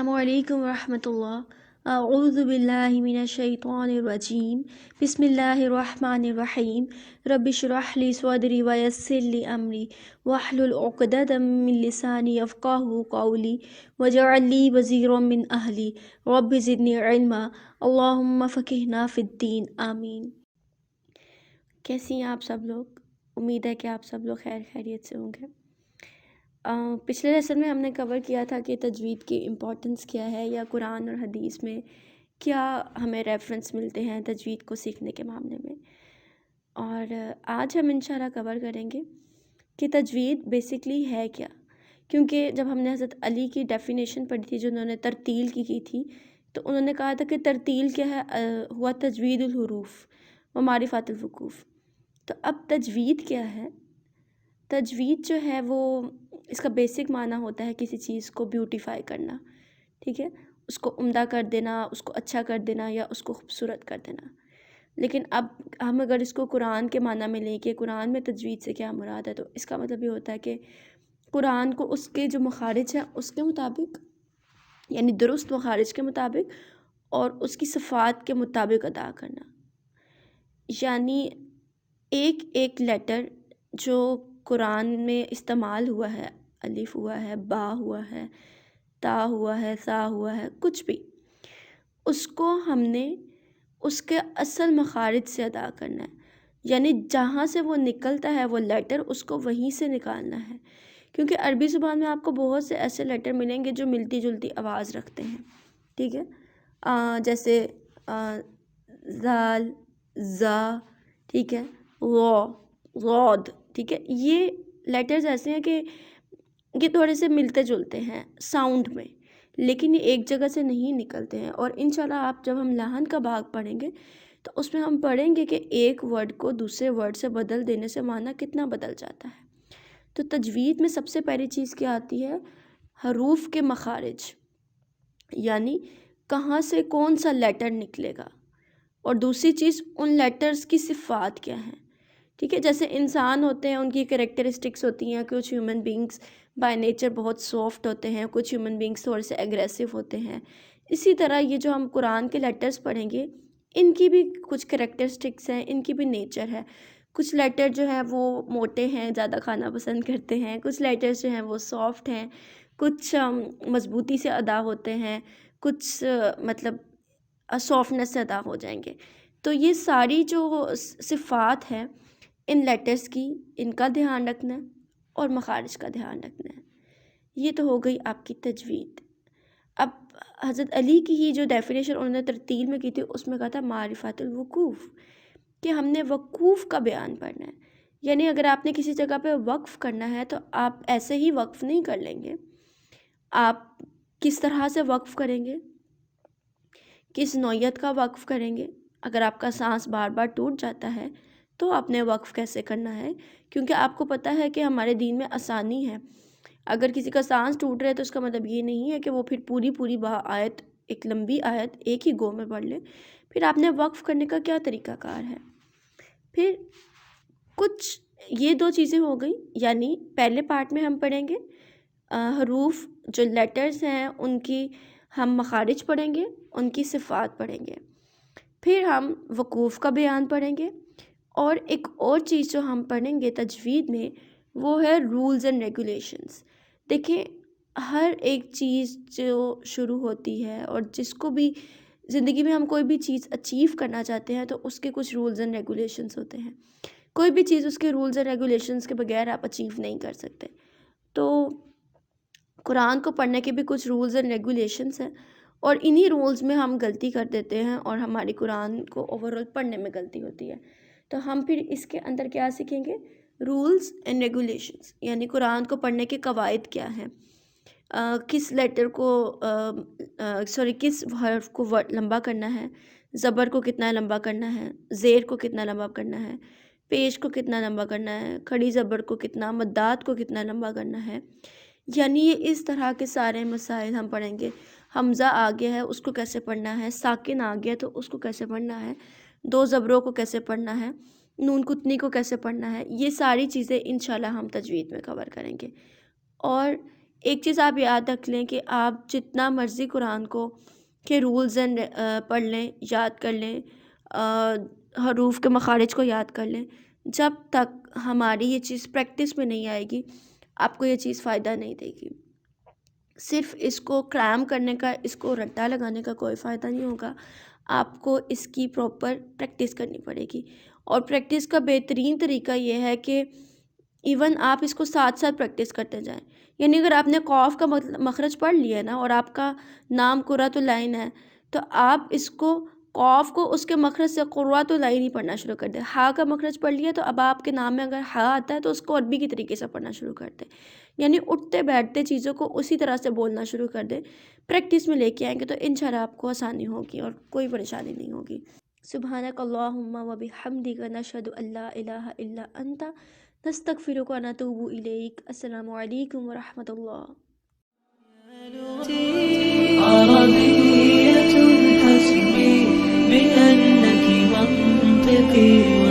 अस्सलामुअलैकुम वरहमतुल्लाह। अऊज़ु बिल्लाहि मिनश्शैतानिर्रजीम। बिस्मिल्लाहिर्रहमानिर्रहीम। रब्बिश्रह ली सदरी वयस्सिर ली अमरी वहलुल उक़दतम मिन लिसानी यफ़क़हू क़ौली वजअल ली वज़ीरम मिन अहली रब्बि ज़िदनी इल्मा अल्लाहुम्मा फ़क़िहना फ़िद्दीन आमीन। कैसी हैं आप सब लोग? उम्मीद है कि आप सब लोग खैर खैरियत से होंगे। पिछले लेसन में हमने कवर किया था कि तजवीद की इम्पोर्टेंस क्या है, या कुरान और हदीस में क्या हमें रेफरेंस मिलते हैं तजवीद को सीखने के मामले में। और आज हम इंशाल्लाह कवर करेंगे कि तजवीद बेसिकली है क्या। क्योंकि जब हमने हज़रत अली की डेफिनेशन पढ़ी थी, जो उन्होंने तरतील की थी, तो उन्होंने कहा था कि तरतील क्या है, हुआ तजवीदुल हुरूफ व मारिफातुल वुकूफ़। तो अब तजवीद क्या है? तजवीद जो है वो इसका बेसिक माना होता है किसी चीज़ को ब्यूटीफाई करना, ठीक है, उसको उम्दा कर देना, उसको अच्छा कर देना या उसको खूबसूरत कर देना। लेकिन अब हम अगर इसको कुरान के माना में लें कि कुरान में तजवीद से क्या मुराद है, तो इसका मतलब ये होता है कि कुरान को उसके जो मखारिज हैं उसके मुताबिक, यानी दुरुस्त मखारिज के मुताबिक और उसकी सिफ़ात के मुताबिक अदा करना। यानी एक एक लेटर जो कुरान में इस्तेमाल हुआ है, अलिफ हुआ है, बा हुआ है, ता हुआ है, सा हुआ है, कुछ भी, उसको हमने उसके असल मखारिज से अदा करना है। यानी जहाँ से वो निकलता है वो लेटर, उसको वहीं से निकालना है। क्योंकि अरबी ज़ुबान में आपको बहुत से ऐसे लेटर मिलेंगे जो मिलती जुलती आवाज़ रखते हैं, ठीक है। जैसे ज़ाल, ज़ा, ठीक है, गौद, ठीक है। ये लेटर्स ऐसे हैं कि ये थोड़े से मिलते जुलते हैं साउंड में, लेकिन ये एक जगह से नहीं निकलते हैं। और इंशाल्लाह आप जब हम लाहन का भाग पढ़ेंगे तो उसमें हम पढ़ेंगे कि एक वर्ड को दूसरे वर्ड से बदल देने से माना कितना बदल जाता है। तो तजवीद में सबसे पहली चीज़ क्या आती है? हरूफ के मखारिज, यानी कहाँ से कौन सा लेटर निकलेगा। और दूसरी चीज़, उन लेटर्स की सिफ़ात क्या हैं, ठीक है। जैसे इंसान होते हैं, उनकी कैरेक्टरिस्टिक्स होती हैं। कुछ ह्यूमन बींग्स बाय नेचर बहुत सॉफ्ट होते हैं, कुछ ह्यूमन बींग्स थोड़े से एग्रेसिव होते हैं। इसी तरह ये जो हम कुरान के लेटर्स पढ़ेंगे, इनकी भी कुछ कैरेक्टरिस्टिक्स हैं, इनकी भी नेचर है। कुछ लेटर जो है वो मोटे हैं, ज़्यादा खाना पसंद करते हैं। कुछ लेटर्स जो हैं वो सॉफ्ट हैं, कुछ मजबूती से अदा होते हैं, कुछ मतलब सॉफ्टनेस से अदा हो जाएंगे। तो ये सारी जो सिफ़ात है इन लेटर्स की, इनका ध्यान रखना है और मखारिज का ध्यान रखना है। ये तो हो गई आपकी तजवीद। अब हज़रत अली की ही जो डेफिनेशन उन्होंने तरतील में की थी, उसमें कहा था मारिफातुल वुकूफ़, कि हमने वकूफ़ का बयान पढ़ना है। यानी अगर आपने किसी जगह पे वक्फ़ करना है तो आप ऐसे ही वक्फ़ नहीं कर लेंगे। आप किस तरह से वक्फ़ करेंगे, किस नौयत का वक्फ़ करेंगे। अगर आपका सांस बार बार टूट जाता है तो आपने वक्फ़ कैसे करना है, क्योंकि आपको पता है कि हमारे दीन में आसानी है। अगर किसी का सांस टूट रहा है तो उसका मतलब ये नहीं है कि वो फिर पूरी आयत, एक लंबी आयत एक ही गो में पढ़ ले। फिर आपने वक्फ़ करने का क्या तरीक़ाकार है। फिर कुछ ये दो चीज़ें हो गई, यानी पहले पार्ट में हम पढ़ेंगे हरूफ जो लेटर्स हैं उनकी हम मखारिज पढ़ेंगे, उनकी सिफ़ात पढ़ेंगे। फिर हम वकूफ़ का बयान पढ़ेंगे। और एक और चीज़ जो हम पढ़ेंगे तजवीद में, वो है रूल्स एंड रेगुलेशंस। देखिए, हर एक चीज़ जो शुरू होती है और जिसको भी ज़िंदगी में हम कोई भी चीज़ अचीव करना चाहते हैं तो उसके कुछ रूल्स एंड रेगुलेशंस होते हैं। कोई भी चीज़ उसके रूल्स एंड रेगुलेशंस के बगैर आप अचीव नहीं कर सकते। तो कुरान को पढ़ने के भी कुछ रूल्स एंड रेगुलेशंस हैं, और इन्हीं रूल्स में हम गलती कर देते हैं और हमारी कुरान को ओवरऑल पढ़ने में गलती होती है। तो हम फिर इसके अंदर क्या सीखेंगे? रूल्स एंड रेगुलेशंस, यानी कुरान को पढ़ने के कवायद क्या हैं, किस लेटर को किस हर्फ को लंबा करना है, ज़बर को कितना लंबा करना है, ज़ेर को कितना लंबा करना है, पेश को कितना लंबा करना है, खड़ी ज़बर को कितना, मद्दात को कितना लंबा करना है। यानी ये इस तरह के सारे मसाइल हम पढ़ेंगे। हमज़ा आ गया है उसको कैसे पढ़ना है, साकिन आ गया तो उसको कैसे पढ़ना है, दो ज़बरों को कैसे पढ़ना है, नून कुतनी को कैसे पढ़ना है। ये सारी चीज़ें इंशाल्लाह हम तजवीद में कवर करेंगे। और ایک چیز آپ یاد رکھ لیں کہ آپ جتنا مرضی قرآن کو کے رولز اینڈ پڑھ لیں، یاد کر لیں، حروف کے مخارج کو یاد کر لیں، جب تک ہماری یہ چیز پریکٹس میں نہیں آئے گی آپ کو یہ چیز فائدہ نہیں دے گی۔ صرف اس کو کریم کرنے کا، اس کو رٹا لگانے کا کوئی فائدہ نہیں ہوگا، آپ کو اس کی پراپر پریکٹس کرنی پڑے گی۔ اور پریکٹس کا بہترین طریقہ یہ ہے کہ ایون آپ اس کو ساتھ ساتھ پریکٹس کرتے جائیں۔ یعنی اگر آپ نے قاف کا مخرج پڑھ لیا ہے نا، اور آپ کا نام قرۃ العین ہے، تو آپ اس کو قاف کو اس کے مخرج سے قرۃ العین ہی پڑھنا شروع کر دیں۔ ہا کا مخرج پڑھ لیا تو اب آپ کے نام میں اگر ہا آتا ہے تو اس کو عربی کی طریقے سے پڑھنا شروع کر دیں۔ یعنی اٹھتے بیٹھتے چیزوں کو اسی طرح سے بولنا شروع کر دیں۔ پریکٹس میں لے کے آئیں گے تو انشاءاللہ آپ کو آسانی ہوگی اور کوئی پریشانی نہیں ہوگی۔ سبحانک اللہم و بحمدک نشہد ان لا الہ الا انت نستغفرک و نتوب الیک۔ السلام علیکم ورحمۃ اللہ۔ عربية حسبي بأنك منطقي